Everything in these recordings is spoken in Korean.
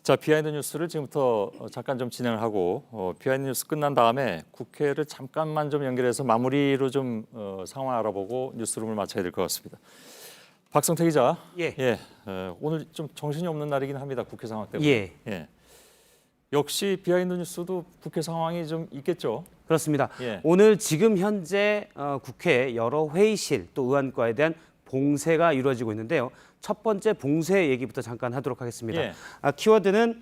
자, 비하인드 뉴스를 지금부터 잠깐 좀 진행을 하고 비하인드 뉴스 끝난 다음에 국회를 잠깐만 좀 연결해서 마무리로 좀 상황 알아보고 뉴스룸을 마쳐야 될 것 같습니다. 박성태 기자, 오늘 좀 정신이 없는 날이긴 합니다. 국회 상황 때문에. 역시 비하인드 뉴스도 국회 상황이 좀 있겠죠. 그렇습니다. 오늘 지금 현재 국회 여러 회의실 또 의원과에 대한 봉쇄가 이루어지고 있는데요. 첫 번째 봉쇄 얘기부터 잠깐 하도록 하겠습니다. 키워드는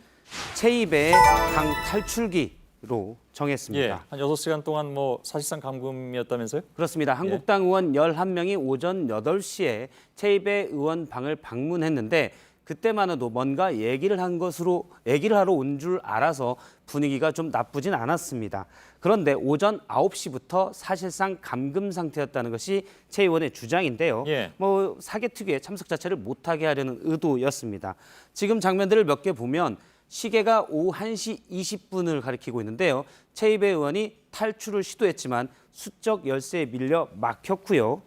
체입의 당 탈출기로 정했습니다. 한 6시간 동안 뭐 사실상 감금이었다면서요? 그렇습니다. 한국당 의원 11명이 오전 8시에 체입의 의원 방을 방문했는데 그때만 해도 뭔가 얘기를 하러 온 줄 알아서 분위기가 좀 나쁘진 않았습니다. 그런데 오전 9시부터 사실상 감금 상태였다는 것이 최 의원의 주장인데요. 뭐 사개특위에 참석 자체를 못하게 하려는 의도였습니다. 지금 장면들을 몇 개 보면 시계가 오후 1시 20분을 가리키고 있는데요. 최입의 의원이 탈출을 시도했지만 수적 열쇠에 밀려 막혔고요.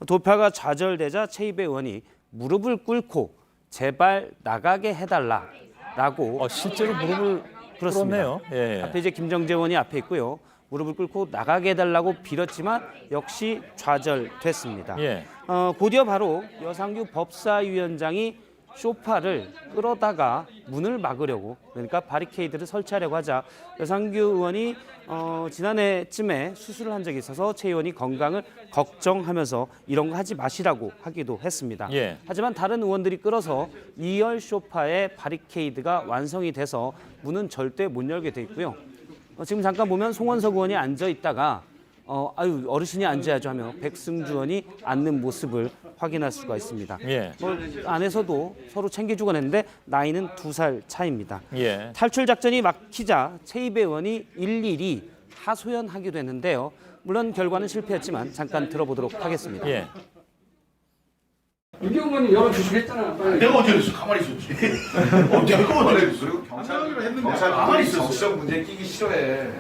돌파가 좌절되자 최입의 의원이 무릎을 꿇고 제발 나가게 해달라라고 실제로 무릎을 꿇었네요. 앞에 이제 김정재 의원이 앞에 있고요. 무릎을 꿇고 나가게 해달라고 빌었지만 역시 좌절됐습니다. 곧이어 바로 여상규 법사위원장이 소파를 끌어다가 문을 막으려고, 그러니까 바리케이드를 설치하려고 하자 여상규 의원이 지난해쯤에 수술을 한 적이 있어서 최 의원이 건강을 걱정하면서 이런 거 하지 마시라고 하기도 했습니다. 하지만 다른 의원들이 끌어서 2열 소파에 바리케이드가 완성이 돼서 문은 절대 못 열게 돼 있고요. 지금 잠깐 보면 송원석 의원이 앉아 있다가 어르신이 앉아야죠 하며 백승주 의원이 앉는 모습을 확인할 수가 있습니다. 안에서도 서로 챙겨주곤 했는데 나이는 2살 차이입니다. 탈출 작전이 막히자 최입의 의원이 일일이 하소연하기도 했는데요. 물론 결과는 실패했지만 잠깐 들어보도록 하겠습니다. 윤경 의원이 열어주시고 했잖아. 내가 언제 그랬어? 가만히 있었지. 내가 언제 그랬어? 그리고 경찰 가만히 있었어. 정치적 문제에 끼기 싫어해.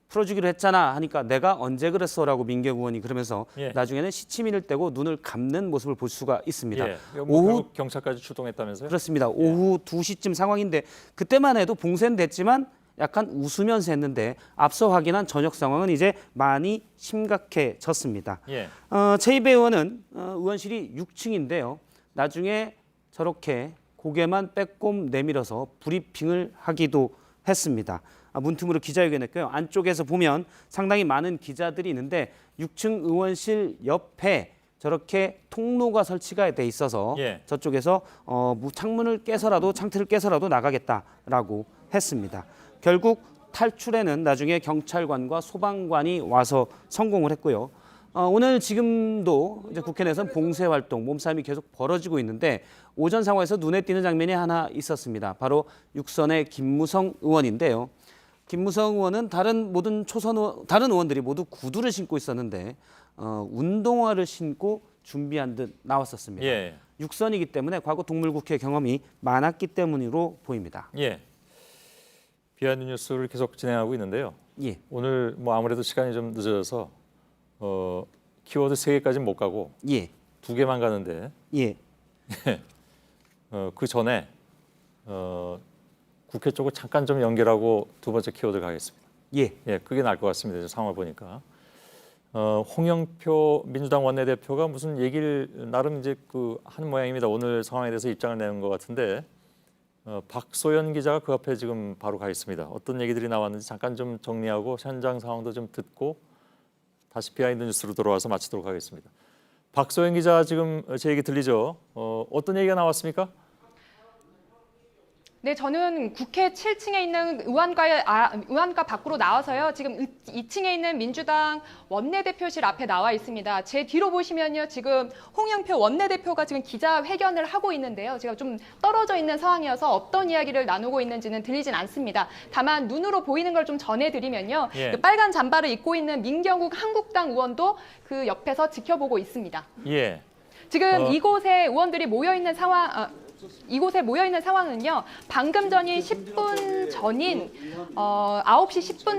풀어주기로 했잖아 하니까 내가 언제 그랬어라고 민경 의원이 그러면서 나중에는 시치미를 떼고 눈을 감는 모습을 볼 수가 있습니다. 오후 경찰까지 출동했다면서요? 그렇습니다. 오후 2시쯤 상황인데 그때만 해도 봉쇄는 됐지만 약간 웃으면서 했는데 앞서 확인한 저녁 상황은 이제 많이 심각해졌습니다. 최입의 의원은 의원실이 6층인데요. 나중에 저렇게 고개만 빼꼼 내밀어서 브리핑을 하기도 했습니다. 문틈으로 기자회견했고요. 안쪽에서 보면 상당히 많은 기자들이 있는데 6층 의원실 옆에 저렇게 통로가 설치가 돼 있어서 저쪽에서 창문을 깨서라도 창틀을 깨서라도 나가겠다라고 했습니다. 결국 탈출에는 나중에 경찰관과 소방관이 와서 성공을 했고요. 오늘 지금도 이제 국회 내에서는 봉쇄 활동, 몸싸움이 계속 벌어지고 있는데 오전 상황에서 눈에 띄는 장면이 하나 있었습니다. 바로 6선의 김무성 의원인데요. 김무성 의원은 다른 의원들이 모두 구두를 신고 있었는데 운동화를 신고 준비한 듯 나왔었습니다. 6선이기 때문에 과거 동물국회 경험이 많았기 때문으로 보입니다. 비하인드 뉴스를 계속 진행하고 있는데요. 오늘 뭐 아무래도 시간이 좀 늦어져서 키워드 3개까지는 못 가고 2개만 가는데 그 전에 국회 쪽을 잠깐 좀 연결하고 두 번째 키워드 가겠습니다. 그게 나을 것 같습니다. 상황을 보니까 홍영표 민주당 원내대표가 무슨 얘기를 나름 이제 한 모양입니다. 오늘 상황에 대해서 입장을 내는 것 같은데 박소연 기자가 그 앞에 지금 바로 가 있습니다. 어떤 얘기들이 나왔는지 잠깐 좀 정리하고 현장 상황도 좀 듣고 다시 비하인드 뉴스로 돌아와서 마치도록 하겠습니다. 박소연 기자, 지금 제 얘기 들리죠? 어떤 얘기가 나왔습니까? 네, 저는 국회 7층에 있는 의원과 밖으로 나와서요. 지금 2층에 있는 민주당 원내대표실 앞에 나와 있습니다. 제 뒤로 보시면요. 지금 홍영표 원내대표가 지금 기자회견을 하고 있는데요. 제가 좀 떨어져 있는 상황이어서 어떤 이야기를 나누고 있는지는 들리진 않습니다. 다만 눈으로 보이는 걸 좀 전해드리면요. 그 빨간 잠바를 입고 있는 민경욱 한국당 의원도 그 옆에서 지켜보고 있습니다. 지금 이곳에 의원들이 모여 있는 이곳에 모여 있는 상황은요. 방금 전인 10분 전인 9시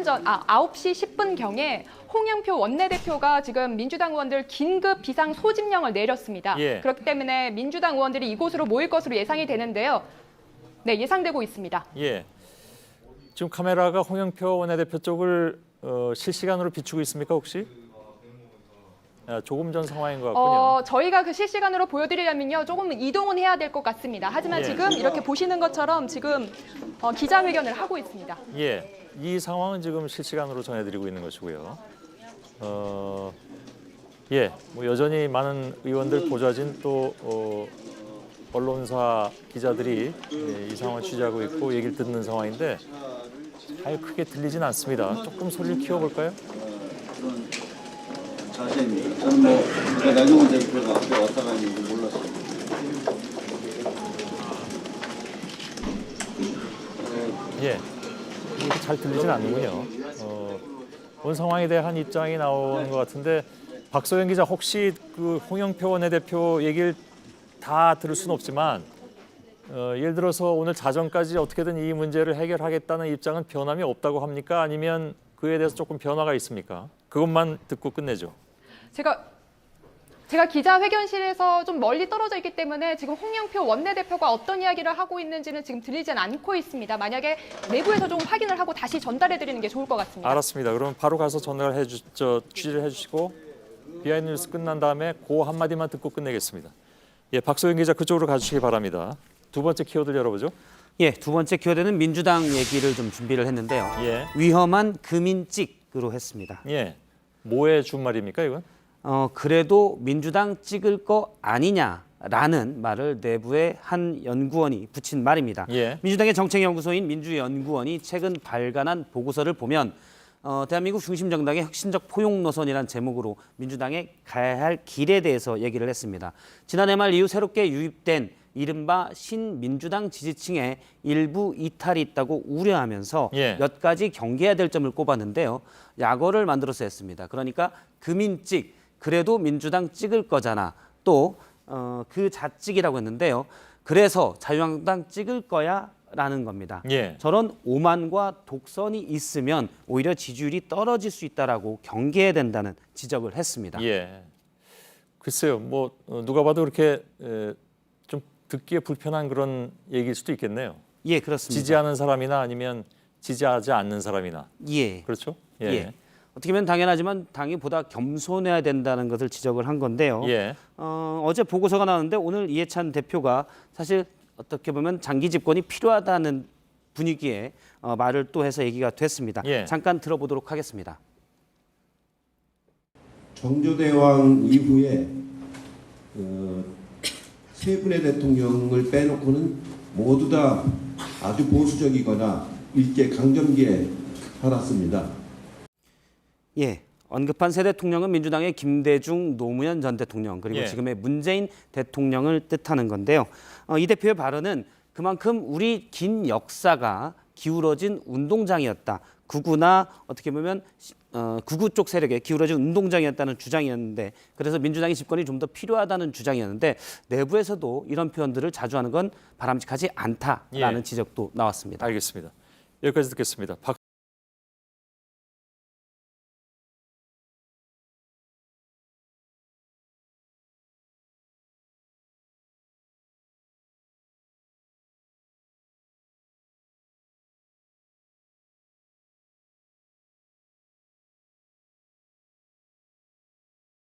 10분경에 홍영표 원내대표가 지금 민주당 의원들 긴급 비상 소집령을 내렸습니다. 그렇기 때문에 민주당 의원들이 이곳으로 모일 것으로 예상이 되는데요. 네, 예상되고 있습니다. 예. 지금 카메라가 홍영표 원내대표 쪽을 실시간으로 비추고 있습니까 혹시? 조금 전 상황인 것 같군요. 저희가 그 실시간으로 보여드리려면요, 조금 이동은 해야 될 것 같습니다. 하지만 예. 지금 이렇게 보시는 것처럼 지금 기자회견을 하고 있습니다. 예, 이 상황은 지금 실시간으로 전해드리고 있는 것이고요. 예, 뭐 여전히 많은 의원들 보좌진 또 언론사 기자들이 이 상황을 취재하고 있고 얘기를 듣는 상황인데 잘 크게 들리진 않습니다. 조금 소리를 키워볼까요? 그런 자세입니다. 저는 뭐 나경원 대표가 앞에 왔다 가는 줄 몰랐어요. 예, 이렇게 잘 들리진 않는군요. 본 상황에 대한 입장이 나오는 것 같은데 박소영 기자 혹시 그 홍영표 원내대표 얘기를 다 들을 수는 없지만 예를 들어서 오늘 자정까지 어떻게든 이 문제를 해결하겠다는 입장은 변함이 없다고 합니까? 아니면 그에 대해서 조금 변화가 있습니까? 그것만 듣고 끝내죠. 제가 기자회견실에서 좀 멀리 떨어져 있기 때문에 지금 홍영표 원내대표가 어떤 이야기를 하고 있는지는 지금 들리진 않고 있습니다. 만약에 내부에서 좀 확인을 하고 다시 전달해 드리는 게 좋을 것 같습니다. 알았습니다. 그럼 바로 가서 취재를 해주시고 비하인드 뉴스 끝난 다음에 그 한마디만 듣고 끝내겠습니다. 예, 박소영 기자 그쪽으로 가주시기 바랍니다. 두 번째 키워드를 열어보죠. 예, 두 번째 키워드는 민주당 얘기를 좀 준비를 했는데요. 예, 위험한 금인찍으로 했습니다. 예, 뭐의 준말입니까 이건? 그래도 민주당 찍을 거 아니냐라는 말을 내부의 한 연구원이 붙인 말입니다. 예. 민주당의 정책연구소인 민주연구원이 최근 발간한 보고서를 보면 대한민국 중심 정당의 혁신적 포용 노선이란 제목으로 민주당의 가야 할 길에 대해서 얘기를 했습니다. 지난해 말 이후 새롭게 유입된 이른바 신민주당 지지층의 일부 이탈이 있다고 우려하면서 예. 몇 가지 경계해야 될 점을 꼽았는데요. 약어를 만들어서 했습니다. 그러니까 금인찍, 그래도 민주당 찍을 거잖아. 또 그 자찍이라고 했는데요. 그래서 자유한국당 찍을 거야 라는 겁니다. 예. 저런 오만과 독선이 있으면 오히려 지지율이 떨어질 수 있다라고 경계해야 된다는 지적을 했습니다. 예. 글쎄요, 뭐 누가 봐도 그렇게 좀 듣기에 불편한 그런 얘기일 수도 있겠네요. 예, 그렇습니다. 지지하는 사람이나 아니면 지지하지 않는 사람이나 예. 그렇죠? 예. 어떻게 보면 당연하지만 당이 보다 겸손해야 된다는 것을 지적을 한 건데요. 예. 어제 보고서가 나왔는데 오늘 이해찬 대표가 사실 어떻게 보면 장기 집권이 필요하다는 분위기에 말을 또 해서 얘기가 됐습니다. 예. 잠깐 들어보도록 하겠습니다. 정조대왕 이후에 세 분의 대통령을 빼놓고는 모두 다 아주 보수적이거나 일제 강점기에 살았습니다. 예, 언급한 세 대통령은 민주당의 김대중, 노무현 전 대통령 그리고 예. 지금의 문재인 대통령을 뜻하는 건데요. 이 대표의 발언은 그만큼 우리 긴 역사가 기울어진 운동장이었다. 구구나 어떻게 보면 구구 쪽 세력에 기울어진 운동장이었다는 주장이었는데 그래서 민주당의 집권이 좀 더 필요하다는 주장이었는데 내부에서도 이런 표현들을 자주 하는 건 바람직하지 않다라는 예. 지적도 나왔습니다. 알겠습니다. 여기까지 듣겠습니다.